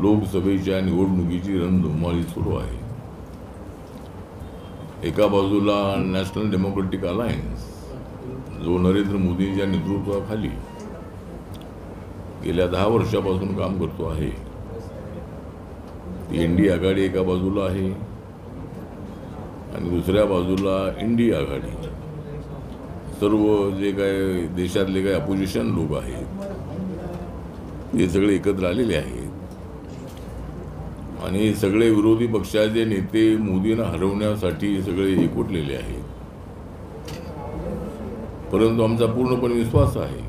लोकसभेच्या निवडणुकीची रणधुमाळी सुरू आहे. एका बाजूला नॅशनल डेमोक्रेटिक अलायन्स, जो नरेंद्र मोदींच्या नेतृत्वाखाली गेल्या 10 वर्षापासून काम करतो आहे, ती इंडी आघाडी एका बाजूला आहे आणि दुसऱ्या बाजूला इंडी आघाडी. सर्व जे काय देशातले काही अपोजिशन लोक आहेत ते सगळे एकत्र आलेले आहेत आणि सगळे विरोधी पक्षाचे नेते मोदींना हरवण्यासाठी सगळे एकवटलेले आहेत. परंतु आमचा पूर्णपणे विश्वास आहे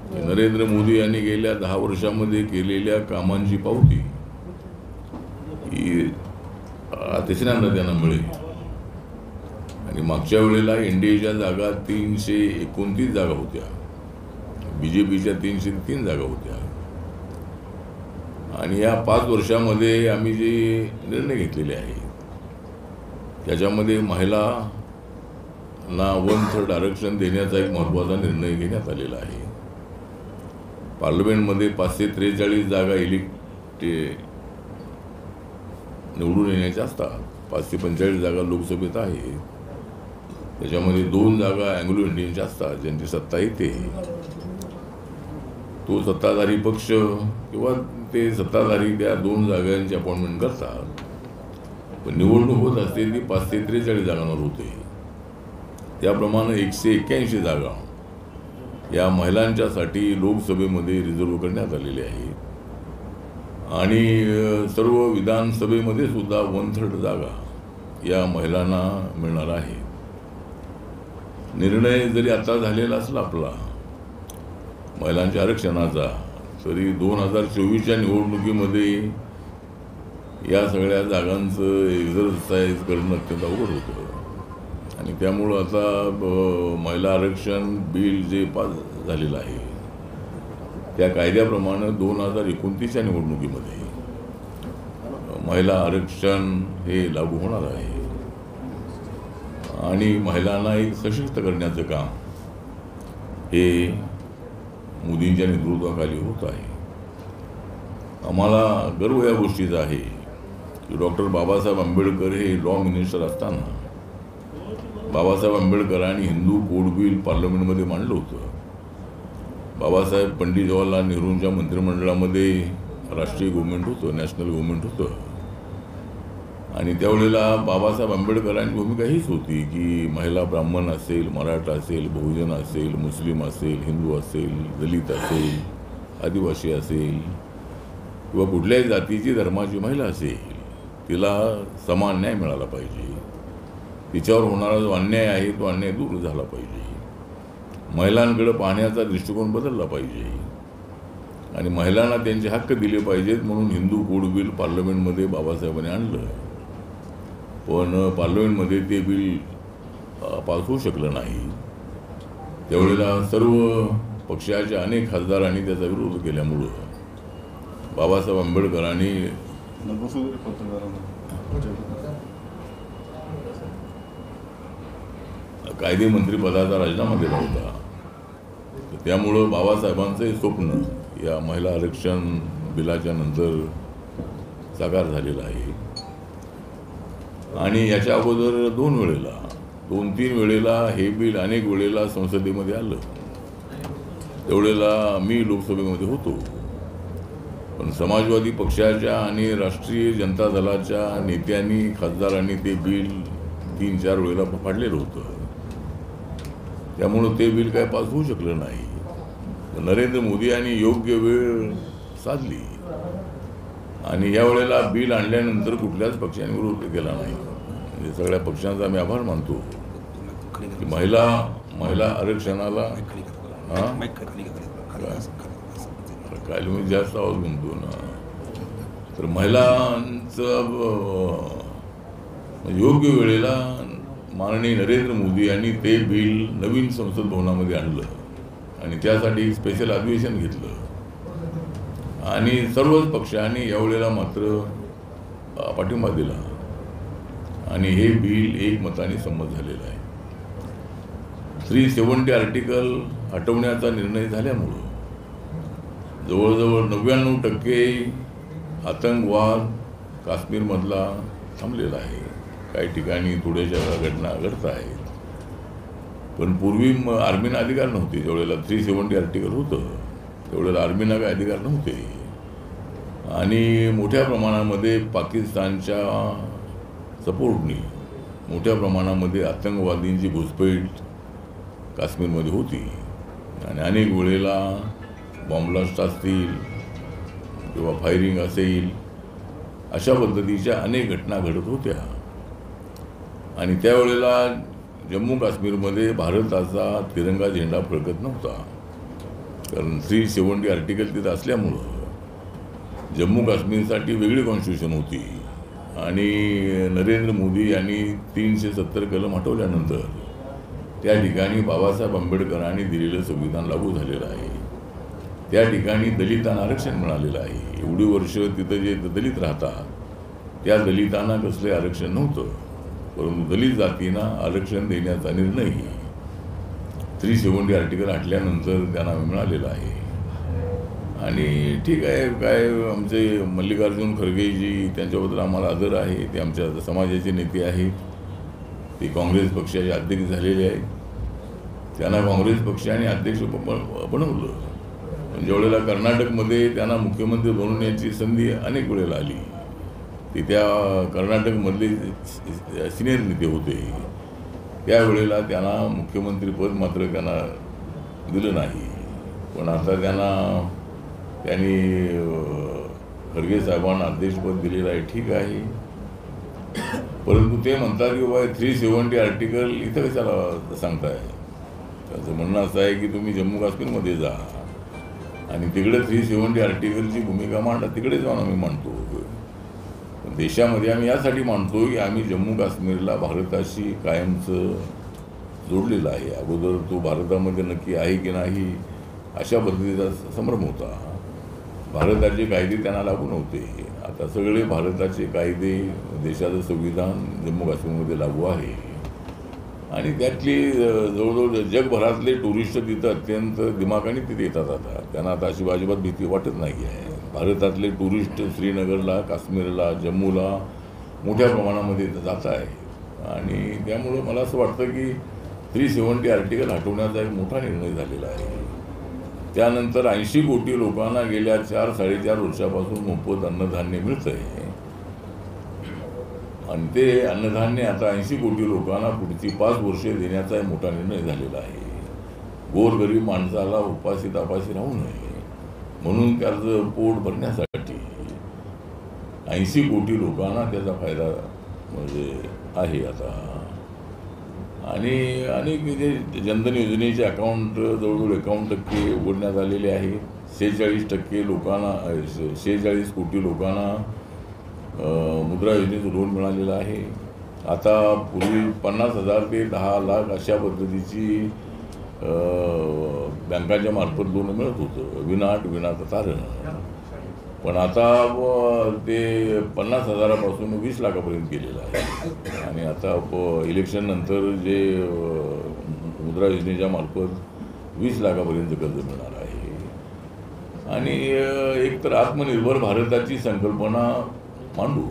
की नरेंद्र मोदी यांनी गेल्या 10 वर्षामध्ये केलेल्या कामांची पावती ही तिसऱ्यांदा त्यांना मिळेल. आणि मागच्या वेळेला एनडीएच्या जागा 329 जागा होत्या, बीजेपीच्या 303 जागा होत्या. आणि या 5 वर्षामध्ये आम्ही जे निर्णय घेतलेले आहेत त्याच्यामध्ये महिलांना 1/3 आरक्षण देण्याचा एक महत्त्वाचा निर्णय घेण्यात आलेला आहे. पार्लमेंटमध्ये 543 जागा निवडून येण्याच्या असतात. 545 जागा लोकसभेत आहे. त्याच्यामध्ये 2 जागा अँग्लो इंडियनच्या असतात, ज्यांची सत्ता येते. तो सत्ताधारी पक्ष किंवा ते सत्ताधारी त्या 2 जागांची अपॉइंटमेंट करतात. पण निवडणूक होत असते ती 543 जागांवर होते. त्याप्रमाणे 181 जागा या महिलांच्यासाठी लोकसभेमध्ये रिझर्व करण्यात आलेली आहे. आणि सर्व विधानसभेमध्ये सुद्धा 1/3 जागा या महिलांना मिळणार आहे. निर्णय जरी आता झालेला असला आपला महिलांच्या आरक्षणाचा, तरी 2024च्या निवडणुकीमध्ये या सगळ्या जागांचं एक्झरसाइज करणं अत्यंत अवघड होतं. आणि त्यामुळं आता महिला आरक्षण बिल जे पास झालेलं आहे त्या कायद्याप्रमाणे 2029च्या निवडणुकीमध्ये महिला आरक्षण हे लागू होणार आहे. आणि महिलांना एक सशक्त करण्याचं काम हे मोदींच्या नेतृत्वाखाली होत आहे. आम्हाला गर्व या गोष्टीचा आहे की डॉक्टर बाबासाहेब आंबेडकर हे लॉ मिनिस्टर असताना बाबासाहेब आंबेडकरांनी हिंदू कोड बिल पार्लमेंटमध्ये मांडलं होतं. बाबासाहेब पंडित जवाहरलाल नेहरूंच्या मंत्रिमंडळामध्ये राष्ट्रीय गव्हर्नमेंट होतं, नॅशनल गव्हर्नमेंट होतं. आणि त्यावेळेला बाबासाहेब आंबेडकरांची भूमिका हीच होती की महिला ब्राह्मण असेल, मराठा असेल, बहुजन असेल, मुस्लिम असेल, हिंदू असेल, दलित असेल, आदिवासी असेल किंवा कुठल्याही जातीची धर्माची महिला असेल, तिला समान न्याय मिळाला पाहिजे. तिच्यावर होणारा जो अन्याय आहे तो अन्याय दूर झाला पाहिजे. महिलांकडे पाहण्याचा दृष्टिकोन बदलला पाहिजे आणि महिलांना त्यांचे हक्क दिले पाहिजेत. म्हणून हिंदू कोड बिल पार्लमेंटमध्ये बाबासाहेबांनी आणलं. पण पार्लमेंटमध्ये ते बिल पास होऊ शकलं नाही. त्यावेळेला सर्व पक्षाच्या अनेक खासदारांनी त्याचा विरोध केल्यामुळं बाबासाहेब आंबेडकरांनी कायदे मंत्रिपदाचा राजीनामा दिला होता. त्यामुळं बाबासाहेबांचं हे स्वप्न या महिला आरक्षण बिलाच्या नंतर साकार झालेलं आहे. आणि याच्या अगोदर 2-3 वेळेला हे बिल अनेक वेळेला संसदेमध्ये आलं. त्यावेळेला मी लोकसभेमध्ये होतो. पण समाजवादी पक्षाच्या आणि राष्ट्रीय जनता दलाच्या नेत्यांनी, खासदारांनी ते बिल 3-4 वेळेला फाडलेलं होतं. त्यामुळं ते बिल काय पास होऊ शकलं नाही. नरेंद्र मोदी यांनी योग्य वेळ साधली आणि यावेळेला बिल आणल्यानंतर कुठल्याच पक्षाने विरोध केला नाही. म्हणजे सगळ्या पक्षांचा आम्ही आभार मानतो की महिला आरक्षणाला काय मी जास्त आवाज म्हणतो ना, तर महिलांचं योग्य वेळेला माननीय नरेंद्र मोदी यांनी ते बिल नवीन संसद भवनामध्ये आणलं आणि त्यासाठी स्पेशल अधिवेशन घेतलं. आणि सर्वच पक्षांनी यावेळेला मात्र पाठिंबा दिला आणि हे बिल एकमताने संमत झालेलं आहे. 370 आर्टिकल हटवण्याचा निर्णय झाल्यामुळं जवळजवळ 99% आतंकवाद काश्मीरमधला थांबलेला आहे. काही ठिकाणी थोड्याशा घटना घडत आहेत, पण पूर्वी आर्मीना अधिकार नव्हते. ज्यावेळेला 370 आर्टिकल होतं त्यावेळेला आर्मीना काही अधिकार नव्हते. आणि मोठ्या प्रमाणामध्ये पाकिस्तानच्या सपोर्टनी मोठ्या प्रमाणामध्ये आतंकवादींची घुसपेट काश्मीरमध्ये होती. आणि अनेक वेळेला बॉम्बलास्ट असतील किंवा फायरिंग असेल, अशा पद्धतीच्या अनेक घटना घडत होत्या. आणि त्यावेळेला जम्मू काश्मीरमध्ये भारताचा तिरंगा झेंडा फडकत नव्हता, कारण 370 आर्टिकल तिथं असल्यामुळं जम्मू काश्मीरसाठी वेगळी कॉन्स्टिट्यूशन होती. आणि नरेंद्र मोदी यांनी 370 कलम हटवल्यानंतर त्या ठिकाणी बाबासाहेब आंबेडकरांनी दिलेलं संविधान लागू झालेलं आहे. त्या ठिकाणी दलितांना आरक्षण मिळालेलं आहे. एवढी वर्ष तिथं जे दलित राहतात त्या दलितांना कसले आरक्षण नव्हतं, परंतु दलित जातींना आरक्षण देण्याचा निर्णय 370 आर्टिकल हटल्यानंतर त्यांना मिळालेला आहे. आणि ठीक आहे, काय आमचे मल्लिकार्जुन खरगेजी, त्यांच्याबद्दल आम्हाला आदर आहे. ते आमच्या समाजाचे नेते आहेत. ते काँग्रेस पक्षाचे अध्यक्ष झालेले आहेत. त्यांना काँग्रेस पक्षाने अध्यक्ष बनवलं. पण ज्यावेळेला कर्नाटकमध्ये त्यांना मुख्यमंत्री बनवण्याची संधी अनेक वेळेला आली. ते त्या कर्नाटकमधले सिनियर नेते होते. त्यावेळेला त्यांना मुख्यमंत्रीपद मात्र त्यांना दिलं नाही. पण आता त्यांनी खरगे साहेबांना अध्यक्षपद दिलेलं आहे, ठीक आहे. परंतु ते म्हणतात की बाबा 370 आर्टिकल इथं कशाला सांगताय. त्याचं म्हणणं असं आहे की तुम्ही जम्मू काश्मीरमध्ये जा आणि तिकडे 370 आर्टिकलची भूमिका मांडा. तिकडे जाऊन आम्ही मांडतो. पण देशामध्ये आम्ही यासाठी मांडतो की आम्ही जम्मू काश्मीरला भारताशी कायमचं जोडलेलं आहे. अगोदर तो भारतामध्ये नक्की आहे की नाही अशा पद्धतीचा संभ्रम होता. भारताचे कायदे त्यांना लागू नव्हते. आता सगळे भारताचे कायदे, देशाचं संविधान जम्मू काश्मीरमध्ये लागू आहे. आणि त्यातली जवळजवळ जगभरातले टुरिस्ट तिथं अत्यंत दिमाखाने तिथे येतात. आता त्यांना आता अशी अजिबात भीती वाटत नाही आहे. भारतातले टुरिस्ट श्रीनगरला, काश्मीरला, जम्मूला मोठ्या प्रमाणामध्ये जात आहे. आणि त्यामुळं मला असं वाटतं की 370 आर्टिकल हटवण्याचा एक मोठा निर्णय झालेला आहे. त्यानंतर 80 कोटी लोकांना गेल्या 4-4.5 वर्षापासून मोफत अन्नधान्य मिळतं आहे. आणि ते अन्नधान्य आता 80 कोटी लोकांना पुढची 5 वर्षे देण्याचा एक मोठा निर्णय झालेला आहे. गोरगरीब माणसाला उपाशी तापाशी राहू नये म्हणून त्याचं पोट भरण्यासाठी 80 कोटी लोकांना त्याचा फायदा म्हणजे आहे आता. आणि अनेक जे जनधन योजनेचे अकाउंट जवळजवळ 51% उघडण्यात आलेले आहे. 46% लोकांना 46 कोटी लोकांना मुद्रा योजनेचं लोन मिळालेलं आहे. आता पूर्वी 50,000 ते 10 लाख अशा पद्धतीची बँकांच्या मार्फत लोन मिळत होतं, विनात तारण. पण आता ते 50,000पासून 20 लाखापर्यंत गेलेलं आहे. आणि आता इलेक्शन नंतर जे मुद्रा योजनेच्या मार्फत 20 लाखापर्यंत कर्ज मिळणार आहे. आणि एकतर आत्मनिर्भर भारताची संकल्पना मांडू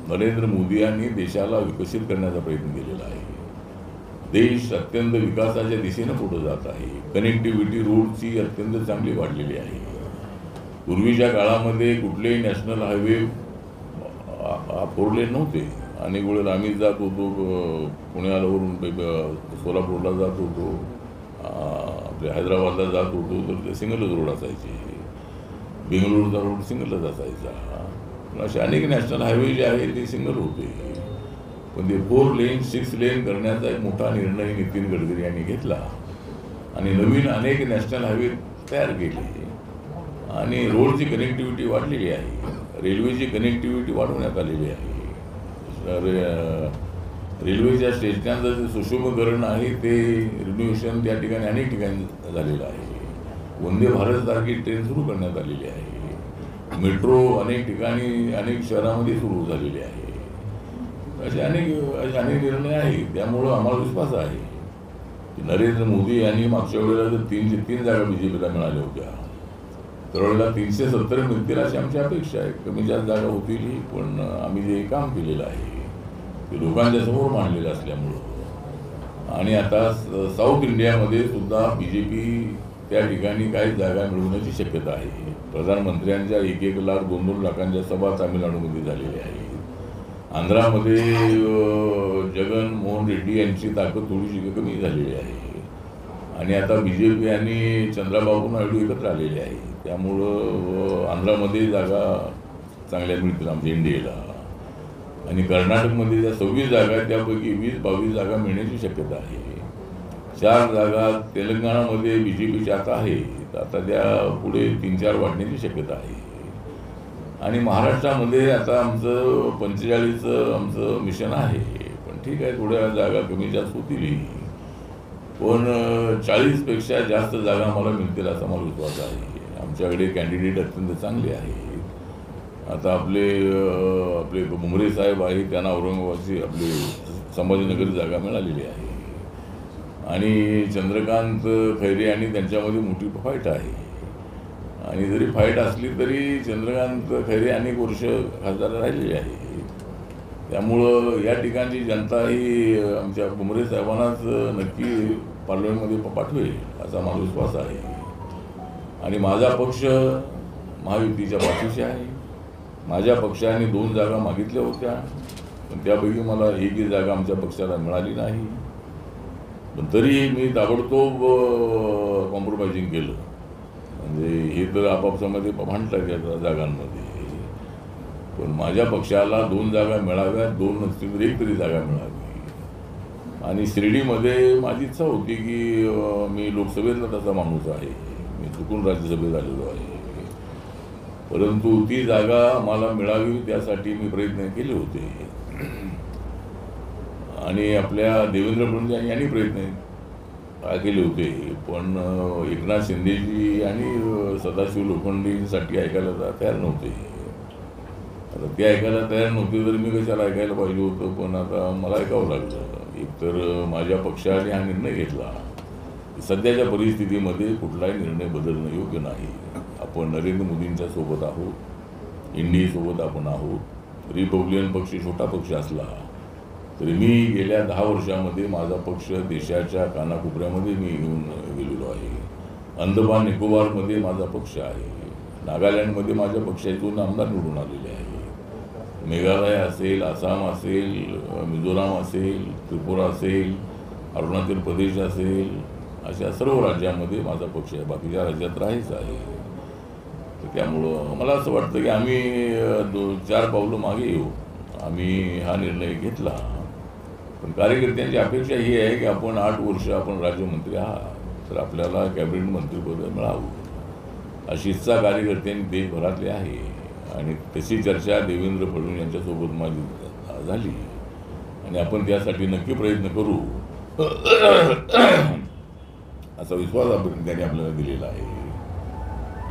नरेंद्र मोदी यांनी देशाला विकसित करण्याचा प्रयत्न केलेला आहे. देश अत्यंत विकासाच्या दिशेनं पुढे जात आहे. कनेक्टिव्हिटी रोडची अत्यंत चांगली वाढलेली आहे. पूर्वीच्या काळामध्ये कुठलेही नॅशनल हायवे 4 लेन नव्हते. अनेक वेळेला आम्ही जात होतो, पुण्यावरून सोलापूरला जात होतो, आपल्या हैदराबादला जात होतो तर ते सिंगलच रोड असायचे. बेंगळुरूचा रोड सिंगलच असायचा. पण असे अनेक नॅशनल हायवे जे आहेत ते सिंगल होते. पण ते 4 लेन 6 लेन करण्याचा एक मोठा निर्णय नितीन गडकरी यांनी घेतला आणि नवीन अनेक नॅशनल हायवे तयार केले. आणि रोडची कनेक्टिव्हिटी वाढलेली आहे. रेल्वेची कनेक्टिव्हिटी वाढवण्यात आलेली आहे. रेल्वेच्या स्टेशनांचं जे सुशोभीकरण आहे ते रिन्युएशन त्या ठिकाणी अनेक ठिकाणी झालेलं आहे. वंदे भारतसारखी ट्रेन सुरू करण्यात आलेली आहे. मेट्रो अनेक ठिकाणी अनेक शहरामध्ये सुरू झालेली आहे. असे अनेक निर्णय आहेत. त्यामुळं आम्हाला विश्वास आहे की नरेंद्र मोदी यांनी मागच्या वेळेला जर 3 जागा BJPला मिळाल्या होत्या तरोडला 370 मिळतील अशी आमची अपेक्षा आहे. कमी जास्त जागा होतील, पण आम्ही जे काम केलेलं आहे ते लोकांच्या समोर मांडलेलं असल्यामुळं आणि आता साऊथ इंडियामध्ये सुद्धा BJP त्या ठिकाणी काही जागा मिळवण्याची शक्यता आहे. प्रधानमंत्र्यांच्या 1-1 लाख 2-2 लाखांच्या सभा तामिळनाडूमध्ये झालेल्या आहेत. आंध्रामध्ये जगनमोहन रेड्डी यांची ताकद थोडीशी कमी झालेली आहे आणि आता BJP आणि चंद्राबाबू नायडू एकत्र आलेले आहे. त्यामुळं आंध्रामध्ये जागा चांगल्या मिळतील आमच्या इंडियाला आणि कर्नाटकमध्ये ज्या 26 जागा आहेत त्यापैकी 20-22 जागा मिळण्याची शक्यता आहे. 4 जागा तेलंगणामध्ये BJPच्या आता आहे, आता त्या पुढे 3-4 वाढण्याची शक्यता आहे आणि महाराष्ट्रामध्ये आता आमचं 45 आमचं मिशन आहे. पण ठीक आहे, थोड्या जागा कमी जास्त होतील, पण 40पेक्षा जास्त जागा आम्हाला मिळतील असा मला विश्वास आहे. आमच्याकडे कॅन्डिडेट अत्यंत चांगले आहेत. आता आपले भुमरे साहेब आहेत, त्यांना औरंगाबादची आपली संभाजीनगर जागा मिळालेली आहे आणि चंद्रकांत खैरे आणि त्यांच्यामध्ये मोठी फाईट आहे आणि जरी फाईट असली तरी चंद्रकांत खैरे अनेक वर्ष खासदार राहिलेले आहे. त्यामुळं या ठिकाणची जनता ही आमच्या भुमरे साहेबांनाच नक्की पार्लमेंटमध्ये पाठवेल असा मला विश्वास आहे आणि माझा पक्ष महायुतीच्या पाठीशी आहे. माझ्या पक्षाने 2 जागा मागितल्या होत्या, पण त्यापैकी मला एकही जागा आमच्या पक्षाला मिळाली नाही. पण तरी मी ताबडतोब कॉम्प्रोमाइजिंग केलं. म्हणजे हे तर आपापसामध्ये भांडतात या जागांमध्ये, पण माझ्या पक्षाला 2 जागा मिळाव्यात, 2 नसतील तर 1 तरी जागा मिळावी आणि शिर्डीमध्ये माझी इच्छा होती की मी लोकसभेतला तसा माणूस आहे, मी चुकून राज्यसभेत आलेलो आहे, परंतु ती जागा मला मिळावी त्यासाठी मी प्रयत्न केले होते आणि आपल्या देवेंद्र फडणवीस यांनी प्रयत्न केले होते. पण एकनाथ शिंदेजी आणि सदाशिव लोखंडेंसाठी ऐकायला तयार नव्हते. आता ते ऐकायला तयार नव्हते तर मी कशाला ऐकायला पाहिजे होतं, पण आता मला ऐकावं लागलं. एकतर माझ्या पक्षाने हा निर्णय घेतला. सध्याच्या परिस्थितीमध्ये कुठलाही निर्णय बदलणं योग्य नाही. आपण नरेंद्र मोदींच्या सोबत आहोत, इंडियासोबत आपण आहोत. रिपब्लिकन पक्ष छोटा पक्ष असला तरी मी गेल्या 10 वर्षामध्ये माझा पक्ष देशाच्या कानाकोपऱ्यामध्ये मी घेऊन गेलेलो आहे. अंदमान निकोबारमध्ये माझा पक्ष आहे, नागालँडमध्ये माझ्या पक्षातून आमदार निवडून आलेले आहे. मेघालय असेल, आसाम असेल, मिझोराम असेल, त्रिपुरा असेल, अरुणाचल प्रदेश असेल, अशा सर्व राज्यांमध्ये माझा पक्ष आहे. बाकीच्या राज्यात राहायच आहे. त्यामुळं मला असं वाटतं की आम्ही 4 पावलं मागे येऊ. आम्ही हा निर्णय घेतला, पण कार्यकर्त्यांची अपेक्षा ही आहे की आपण 8 वर्ष आपण राज्यमंत्री आहात तर आपल्याला कॅबिनेट मंत्रिपद मिळावं अशी इच्छा कार्यकर्त्यांनी देशभरातली आहे आणि तशी चर्चा देवेंद्र फडणवीस यांच्यासोबत माझी झाली आणि आपण त्यासाठी नक्की प्रयत्न करू असा विश्वास त्यांनी आपल्याला दिलेला आहे.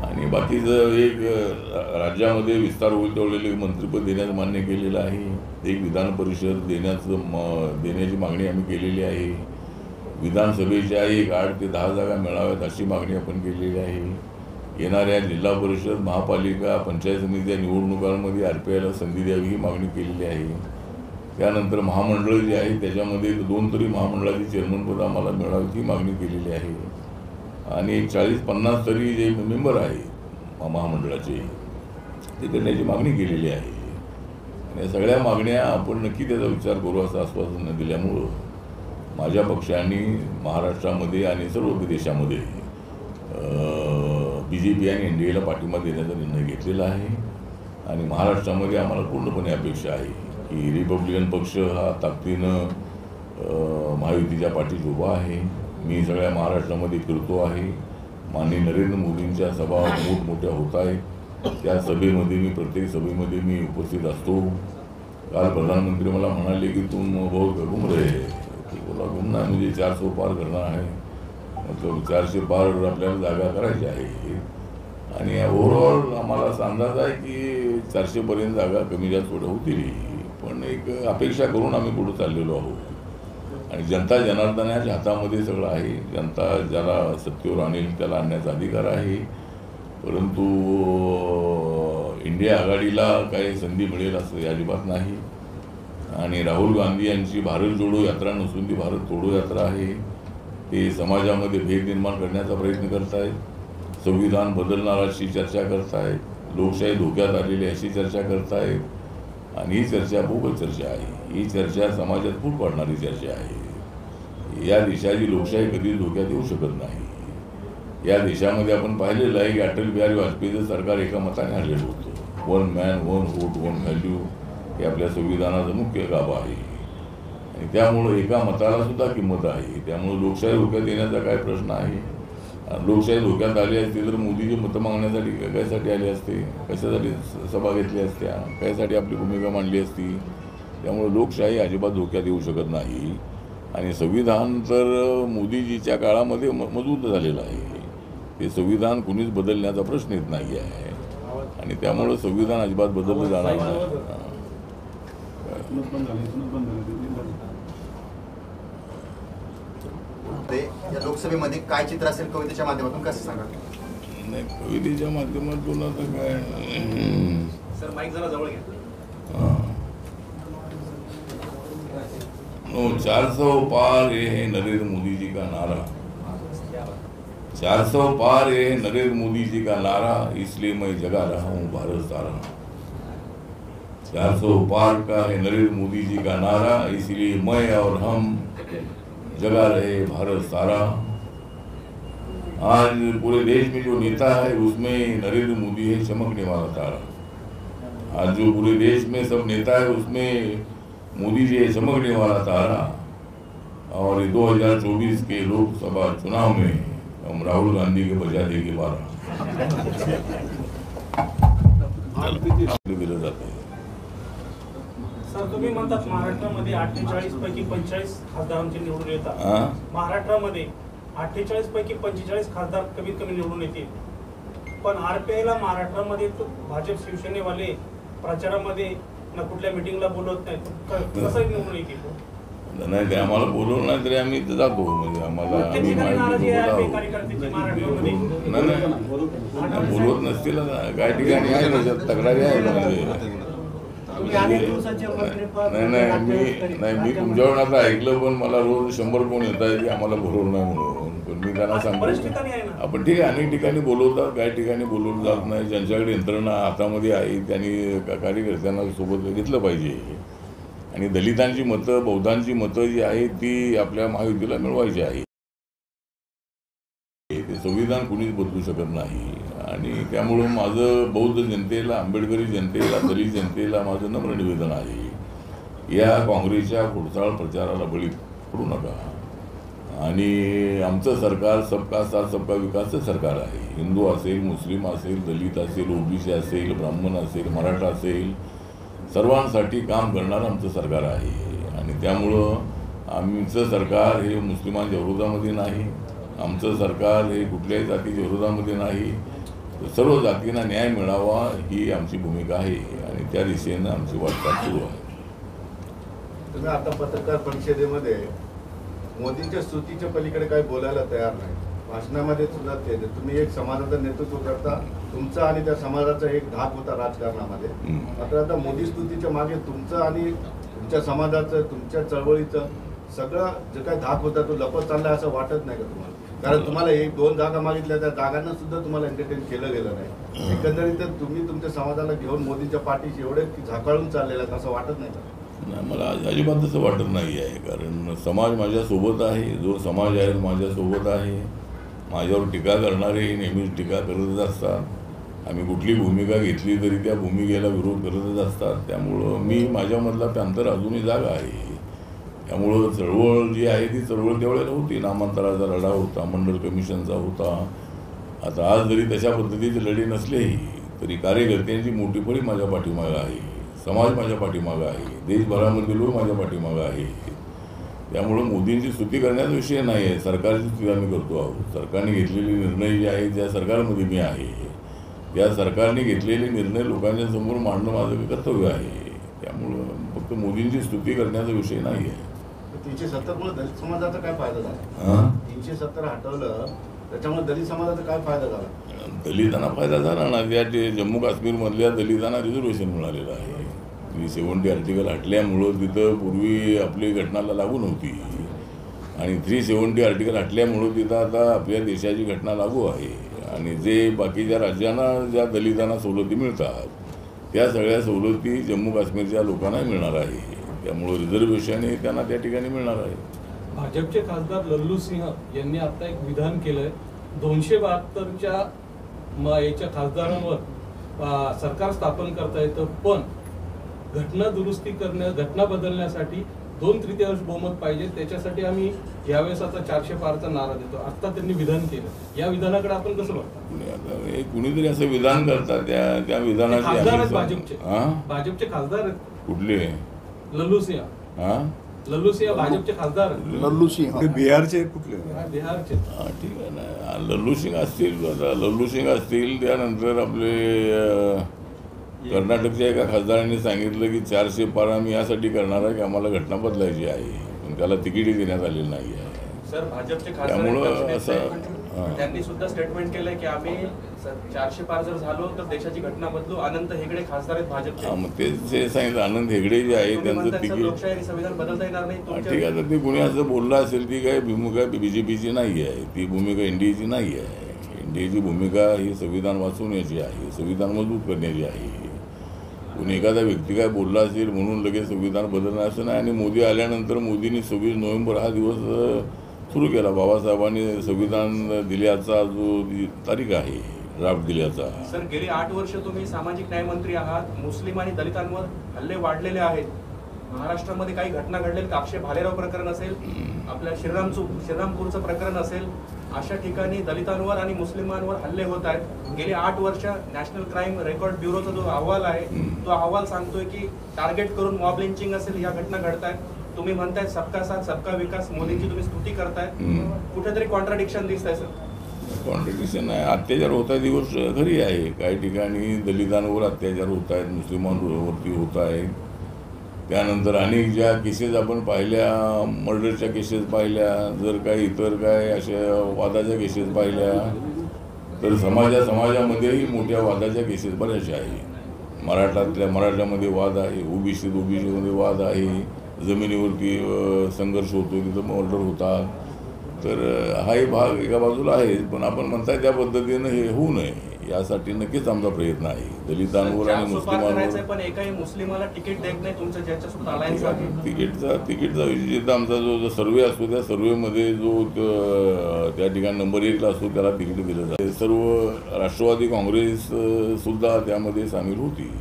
आणि बाकीचं एक राज्यामध्ये विस्तार होईल तेवढे मंत्रिपद देण्याचं मान्य केलेलं आहे. एक विधान परिषद देण्याची मागणी आम्ही केलेली आहे. विधानसभेच्या 8 ते 10 जागा मिळाव्यात अशी मागणी आपण केलेली आहे. येणाऱ्या जिल्हा परिषद, महापालिका, पंचायत समितीच्या निवडणुकांमध्ये RPIला संधी द्यावी ही मागणी केलेली आहे. त्यानंतर महामंडळ जे आहे त्याच्यामध्ये 2 तरी महामंडळाची चेअरमनपद आम्हाला मिळावी ही मागणी केलेली आहे आणि 40-50 तरी जे मेंबर आहेत महामंडळाचे ते करण्याची मागणी केलेली आहे. या सगळ्या मागण्या आपण नक्की त्याचा विचार करू असं आश्वासन दिल्यामुळं माझ्या पक्षाने महाराष्ट्रामध्ये आणि सर्व देशामध्ये BJP आणि NDAला पाठिंबा देण्याचा निर्णय घेतलेला आहे आणि महाराष्ट्रामध्ये आम्हाला पूर्णपणे अपेक्षा आहे की रिपब्लिकन पक्ष हा ताकदीनं महायुतीच्या पाठीशी उभा आहे. मी सगळ्या महाराष्ट्रामध्ये फिरतो आहे. माननीय नरेंद्र मोदींच्या सभा मोठमोठ्या होत आहेत. त्या सभेमध्ये प्रत्येक सभेमध्ये मी उपस्थित असतो. काल प्रधानमंत्री मला म्हणाले की तुम बहुत घूम रहे बोला घूमना मुझे 400 पार करना है. मतलब 400 पार आपल्याला जागा करायची आहे आणि ओव्हरऑल आम्हाला असा अंदाज आहे की 400पर्यंत जागा कमी जास्त थोड्या होतील, पण एक अपेक्षा करून आम्ही पुढे चाललेलो आहोत आणि जनता जनार्दनाच्या हातामध्ये सगळं आहे. जनता ज्याला सत्तेवर आणेल त्याला आणण्याचा अधिकार आहे परंतु इंडिया आघाडीला काही संधी मिळेल असं अजिबात नाही. आणि राहुल गांधी यांची भारत जोडो यात्रा नसून ती भारत तोडो यात्रा आहे. ते समाजामध्ये भेद निर्माण करण्याचा प्रयत्न करतायत. संविधान बदलणार अशी चर्चा करतायत. लोकशाही धोक्यात आलेली अशी चर्चा करतायत. आणि ही चर्चा बोगस चर्चा आहे. ही चर्चा समाजात फूट पाडणारी चर्चा आहे. या देशाची लोकशाही कधीच धोक्यात येऊ शकत नाही. या देशामध्ये आपण पाहिलेलं आहे की अटल बिहारी वाजपेयीचं सरकार एका मताने आलेलं होतं. 1 मॅन 1 व्होट 1 व्हॅल्यू हे आपल्या संविधानाचं मुख्य गाभा आहे. आणि त्यामुळं एका मताला सुद्धा किंमत आहे. त्यामुळं लोकशाही धोक्यात येण्याचा काय प्रश्न आहे. लोकशाही धोक्यात आली असते तर मोदीची मतं मागण्यासाठी कशासाठी आले असते, कशासाठी सभा घेतल्या असत्या, कशासाठी आपली भूमिका मांडली असती. त्यामुळे लोकशाही अजिबात धोक्यात येऊ शकत नाही. आणि संविधान तर मोदीजीच्या काळामध्ये मजबूत झालेलं आहे. ते संविधान कुणीच बदलण्याचा प्रश्न येत नाही आहे. आणि त्यामुळं संविधान अजिबात बदललं जाणार नाही. या लोकसभेमध्ये काय चित्र असेल कवितेच्या माध्यमातून कसं सांगा. नाही, कवितेच्या माध्यमातून आता काय सर माईक जरा जवळ घ्या. 400 पार ये है नरेंद्र मोदी जी का नारा. 400 पार ये है नरेंद्र मोदी जी का नारा, इसलिए मैं जगा रहा हूँ भारत सारा. 400 पार का है नरेंद्र मोदी जी का नारा, इसलिए मैं और हम जगा रहे भारत सारा. आज पूरे देश में जो नेता है उसमें नरेंद्र मोदी है चमकने वाला तारा. आज जो पूरे देश में सब नेता है उसमें मोदी जी है चमकने वाला तारा. और 2024 के लोकसभा चुनाव में हम राहुल गांधी के बजा देंगे 12. दिलं जाते. सर तुम्ही म्हणतात महाराष्ट्रामध्ये 48 पैकी 45 खासदारांचे निवडून येतात. महाराष्ट्रामध्ये 48 पैकी 45 खासदार कमीत कमी निवडून येतील. पण आरपीआयला महाराष्ट्रामध्ये भाजप शिवसेनेवाले प्रचारामध्ये ना कुठल्या मिटिंगला बोलवत नाहीत. कसं निवडून येतील. नाही ते आम्हाला बोलवलं नाही तरी आम्ही जातो. म्हणजे आम्हाला बोलवत नसतील काही ठिकाणी आहे ना तक्रारी आहे. नाही मी तुमच्याकडून आता ऐकलं पण मला रोज 100 फोन येत आहे की आम्हाला बोलवलं नाही म्हणून. पण मी त्यांना सांगतो आपण ठीक आहे अनेक ठिकाणी बोलवतात काही ठिकाणी बोलवलं जात नाही. ज्यांच्याकडे यंत्रणा हातामध्ये आहे त्यांनी कार्यकर्त्यांना सोबत घेतलं पाहिजे. आणि दलितांची मतं बौद्धांची मतं जी आहेत ती आपल्या महायुतीला मिळवायची आहे. ते संविधान कुणीच बदलू शकत नाही. आणि त्यामुळं माझं बौद्ध जनतेला आंबेडकरी जनतेला दलित जनतेला माझं नम्र निवेदन आहे या काँग्रेसच्या खोडसाळ प्रचाराला बळी पडू नका. आणि आमचं सरकार सबका साथ सबका विकासचं सरकार आहे. हिंदू असेल मुस्लिम असेल दलित असेल ओबीसी असेल ब्राह्मण असेल मराठा असेल सर्वांसाठी काम करणारं आमचं सरकार आहे. आणि त्यामुळं आमचं सरकार हे मुस्लिमांच्या विरोधामध्ये नाही. आमचं सरकार हे कुठल्याही जातीच्या विरोधामध्ये नाही. सर्व जातींना न्याय मिळावा ही आमची भूमिका आहे. आणि त्या दिशेनं आमची वाटचाल सुरू आहे. तुम्ही आता पत्रकार परिषदेमध्ये मोदींच्या स्तुतीच्या पलीकडे काही बोलायला तयार नाही. भाषणामध्ये सुद्धा ते तुम्ही एक समाजाचं नेतृत्व करता. तुमचा आणि त्या समाजाचा एक धाक होता राजकारणामध्ये. मात्र आता मोदी स्तुतीच्या मागे तुमचं आणि तुमच्या समाजाचं तुमच्या चळवळीचं सगळं जे काही धाक होता तो लपत चाललाय असं वाटत नाही का तुम्हाला. कारण तुम्हाला 1-2 जागा मागितल्या त्या जागांना सुद्धा तुम्हाला एंटरटेन केलं गेलं नाही. एकंदरीत तुम्ही तुमच्या समाजाला घेऊन मोदींच्या पाठीशी एवढे झाकाळून चाललेला असं वाटत नाही का. नाही मला अजिबात तसं वाटत नाही आहे. कारण समाज माझ्यासोबत आहे. जो समाज आहे माझ्यासोबत आहे. माझ्यावर टीका करणारे नेहमीच टीका करतच असतात. आम्ही कुठली भूमिका घेतली तरी त्या भूमिकेला विरोध करतच असतात. त्यामुळं मी माझ्यामधला पॅंथर अजूनही जागा आहे. त्यामुळं चळवळ जी आहे ती चळवळ त्यावेळेला होती. नामांतराचा लढा होता मंडल कमिशनचा होता. आता आज जरी तशा पद्धतीचे लढे नसलेही तरी कार्यकर्त्यांची मोठी फळी माझ्या पाठीमागं आहे. समाज माझ्या पाठीमागं आहे. देशभरामध्ये लोक माझ्या पाठीमागं आहे. त्यामुळं मोदींची स्तुती करण्याचा विषय नाही आहे. सरकारची स्तुती आम्ही करतो आहोत. सरकारने घेतलेले निर्णय जे आहेत त्या सरकारमध्ये मी आहे. त्या सरकारने घेतलेले निर्णय लोकांच्या समोर मांडणं माझं कर्तव्य आहे. त्यामुळं फक्त मोदींची स्तुती करण्याचा विषय नाही आहे. 370 मुळे दलित समाजाचा काय फायदा झाला. 370 हटवलं त्याच्यामुळे दलित समाजाचा काय फायदा झाला? दलितांना फायदा झाला ना. त्या जम्मू काश्मीरमधल्या दलितांना रिझर्वेशन मिळालेलं आहे. 370 आर्टिकल हटल्यामुळं तिथं पूर्वी आपली घटनाला लागू नव्हती आणि 370 आर्टिकल हटल्यामुळं तिथं आता आपल्या देशाची घटना लागू आहे. आणि जे बाकीच्या राज्यांना ज्या दलितांना सवलती मिळतात त्या सगळ्या सवलती जम्मू काश्मीरच्या लोकांना मिळणार आहे. त्यामुळं रिझर्वेशन हे त्यांना त्या ठिकाणी मिळणार आहे. भाजपचे खासदार लल्लू सिंह यांनी आता एक विधान केलंय, 272च्या याच्या खासदारांवर सरकार स्थापन करता येतं, पण घटना दुरुस्ती घटना बदलण्यासाठी 2/3 बहुमत पाहिजे. त्याच्यासाठी आम्ही यावेळेस आता 400 पारचा नारा देतो. आता त्यांनी विधान केलं. या विधानाकडे आपण कसं बघता? कुणीतरी असं विधान करतात, त्या विधानाचे खासदार आहेत भाजपचे खासदार आहेत. कुठले? लल्लू सिंह. लल्लू सिंह भाजपचे खासदार. लल्लू सिंह बिहारचे कुठले? बिहारचे. ठीक आहे ना. लल्लू सिंग असतील, लल्लू सिंग असतील. त्यानंतर आपले कर्नाटकच्या एका खासदारांनी सांगितलं की 400 पार आम्ही यासाठी करणार आहे की आम्हाला घटना बदलायची आहे, पण त्याला तिकीटही देण्यात आलेलं नाही आहे. सर, भाजपचे त्यामुळं खासदार असं त्यांनी सुद्धा स्टेटमेंट केलंय की आम्ही 400 पार जर झालो तर देशाची घटना बदलू. अनंत हेगडे खासदार आहेत भाजपचे. मग ते सांगितलं. आनंद हेगडे जे आहे त्यांचं तिकीट. लोकशाही संविधान बदलता येणार नाही. ठीक आहे. तर ते कोणी असं बोललं असेल ती काय भूमिका BJPची नाही आहे, ती भूमिका NDAची नाही आहे. NDAची भूमिका ही संविधान वाचवण्याची आहे, संविधान मजबूत करण्याची आहे. कोणी एखादा व्यक्ती काय बोलला असेल म्हणून लगेच संविधान बदलणार असं नाही. आणि मोदी आल्यानंतर मोदींनी 26 नोव्हेंबर हा दिवस सुरू केला. बाबासाहेबांनी संविधान दिल्याचा जो तारीख आहे, ड्राफ्ट दिल्याचा. सर, गेली 8 वर्ष तुम्ही सामाजिक न्याय मंत्री आहात. मुस्लिम आणि दलितांवर हल्ले वाढलेले आहेत. महाराष्ट्रामध्ये काही घटना घडलेल्या, काक्षे भालेराव प्रकरण असेल, आपल्या श्रीरामपूरचं प्रकरण असेल, अशा ठिकाणी दलितांवर आणि मुस्लिमांवर हल्ले होत आहेत. गेली 8 वर्ष नॅशनल क्राईम रेकॉर्ड ब्युरोचा जो अहवाल आहे तो अहवाल सांगतोय की टार्गेट करून मॉब लिंचिंग असेल, या घटना घडत आहेत. तुम्ही म्हणताय सबका साथ सबका विकास, मोदींची तुम्ही स्तुती करताय. कुठेतरी कॉन्ट्राडिक्शन दिसतंय सर. कॉन्ट्रडिक्शन आहे. अत्याचार होत आहे दिवस खरी आहे. काही ठिकाणी दलितांवर अत्याचार होत आहेत, मुस्लिमांवरती होत आहेत. त्यानंतर अनेक ज्या केसेस आपण पाहिल्या, मर्डरच्या केसेस पाहिल्या, जर काही इतर काय अशा वादाच्या केसेस पाहिल्या, तर समाजामध्येही मोठ्या वादाच्या केसेस बऱ्याचशा आहे. मराठ्यामध्ये वाद आहे, ओबीसीमध्ये वाद आहे, जमिनीवरती संघर्ष होतो, तिथं मर्डर होतात. तर हाही भाग एका बाजूला आहे. पण आपण म्हणताय त्या पद्धतीनं हे होऊ नये यासाठी नक्कीच आमचा प्रयत्न आहे. दलितांवर आणि मुस्लिमांवर. पण एकाही मुस्लिमाला तिकीट देत नाही तुमचं ज्याच्यासोबत अलायन्स आहे. तिकीटचा विषय आमचा जो सर्वे असतो त्या सर्वेमध्ये जो त्या ठिकाणी नंबर 1ला असतो त्याला तिकीट दिलं जातं. सर्व राष्ट्रवादी काँग्रेस सुद्धा त्यामध्ये सामील होती.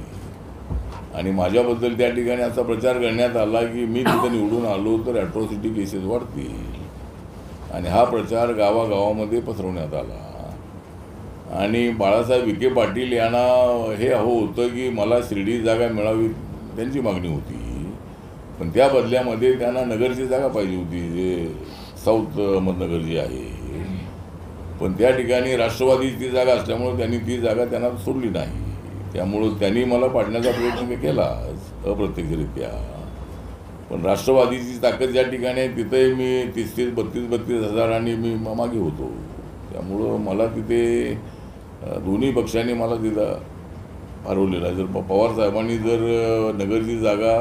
आणि माझ्याबद्दल त्या ठिकाणी असा प्रचार करण्यात आला की मी तिथं निवडून आलो तर ॲट्रॉसिटी केसेस वाढतील. आणि हा प्रचार गावागावामध्ये पसरवण्यात आला. आणि बाळासाहेब विखे पाटील यांना हे हवं होतं की मला शिर्डी जागा मिळावी, त्यांची मागणी होती. पण त्या बदल्यामध्ये त्यांना नगरची जागा पाहिजे होती, जे साऊथ अहमदनगर जी आहे. पण त्या ठिकाणी राष्ट्रवादीची जागा असल्यामुळं त्यांनी ती जागा त्यांना सोडली नाही. त्यामुळं त्यांनी मला पाडण्याचा प्रयत्न केला अप्रत्यक्षरित्या. पण राष्ट्रवादीची ताकद ज्या ठिकाणी आहे तिथे मी 32 हजारांनी मी मागे होतो. त्यामुळं मला तिथे दोन्ही पक्षांनी मला तिथं हरवलेला आहे. जर पवार साहेबांनी जर नगरची जागा,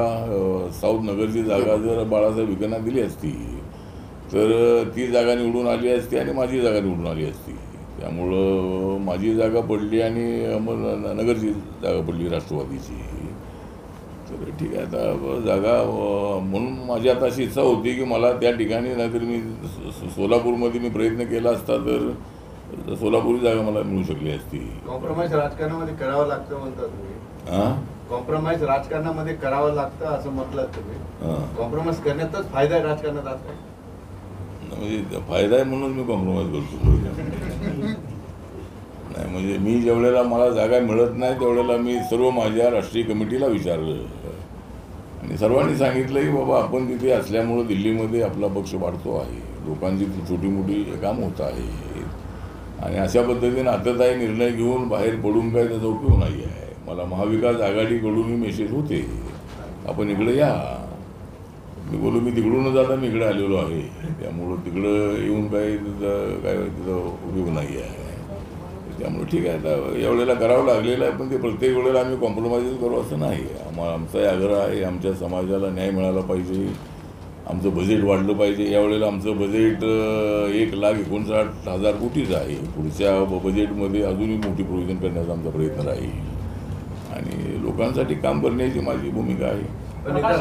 साऊथ नगरची जागा जर बाळासाहेब विखेंना दिली असती तर ती जागा निवडून आली असती आणि माझी जागा निवडून आली असती. त्यामुळं माझी जागा पडली आणि नगरची जागा पडली राष्ट्रवादीची. तर ठीक आहे. आता जागा म्हणून माझी आता अशी इच्छा होती की मला त्या ठिकाणी, नाहीतर मी सोलापूरमध्ये मी प्रयत्न केला असता तर सोलापूरची जागा मला मिळू शकली असती. कॉम्प्रोमाइज राजकारणामध्ये करावं लागतं म्हणतात तुम्ही. कॉम्प्रोमाइज राजकारणामध्ये करावं लागतं असं म्हटलं तुम्ही. कॉम्प्रोमाइज करण्यातच फायदा आहे राजकारणात आता. म्हणजे फायदा आहे म्हणून मी कॉम्प्रोमाइज करतो. नाही म्हणजे मी जेवढ्याला मला जागा मिळत नाही त्यावेळेला मी सर्व माझ्या राष्ट्रीय कमिटीला विचारलं आणि सर्वांनी सांगितलं की बाबा आपण तिथे असल्यामुळं दिल्लीमध्ये आपला पक्ष वाढतो आहे, लोकांची छोटी मोठी काम होत आहे. आणि अशा पद्धतीने आताताही निर्णय घेऊन बाहेर पडून काय त्याचा उपयोग नाही आहे. मला महाविकास आघाडीकडूनही मेसेज होते आपण इकडे या. मी बोललो मी तिकडून जाता मी इकडे आलेलो आहे, त्यामुळं तिकडं येऊन काय तिथं उपयोग नाही आहे. त्यामुळे ठीक आहे, आता यावेळेला करावं लागलेलं आहे, पण ते प्रत्येक वेळेला आम्ही कॉम्प्रोमाइज करू असं नाही. आमचाही आग्रह आहे, आमच्या समाजाला न्याय मिळाला पाहिजे, आमचं बजेट वाढलं पाहिजे. यावेळेला आमचं बजेट 1,59,000 कोटीचं आहे. पुढच्या बजेटमध्ये अजूनही मोठी प्रोव्हिजन करण्याचा आमचा प्रयत्न राहील आणि लोकांसाठी काम करण्याची माझी भूमिका आहे. पण इथं